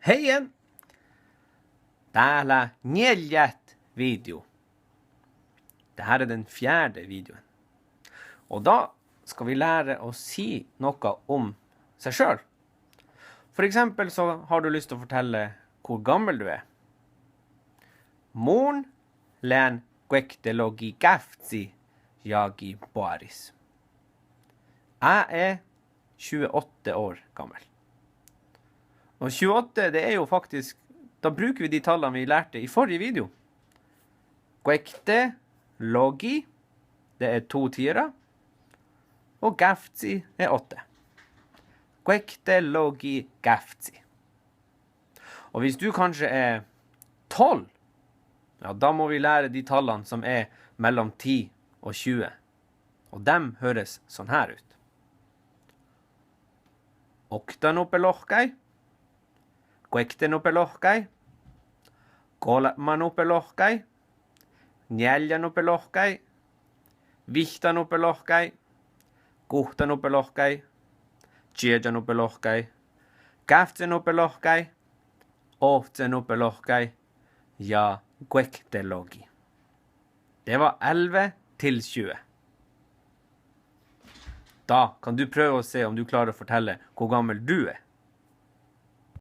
Hei igjen! Täällä 4. video. Dette er den 4. videoen. Og da skal vi lære å si noe om seg selv. For eksempel så har du lyst til å fortelle hvor gammel du er. Moren län kuektelogi käftsi jagi boaris. Jeg er 28 år gammel. Og 28, det er jo faktisk, da bruker vi de tallene vi lærte i forrige video. Kuekte logi, det er 2 tiere, og käftsi er 8. Kuekte logi käftsi. Og hvis du kanskje er 12, ja, da må vi lære de tallene som er mellom 10 og 20. Og dem høres sånn her ut. Oktanupelohkai, kuektenupelohkai, kolmanupelohkai, neljänupelohkai, vihtanupelohkai, kuhtanupelohkai, tjejanupelohkai, käftsenupelohkai, ohtsenupelohkai ja kuektelogi. Det var 11 til 20. Da kan du prøve å se om du klarer å fortelle hvor gammel du er.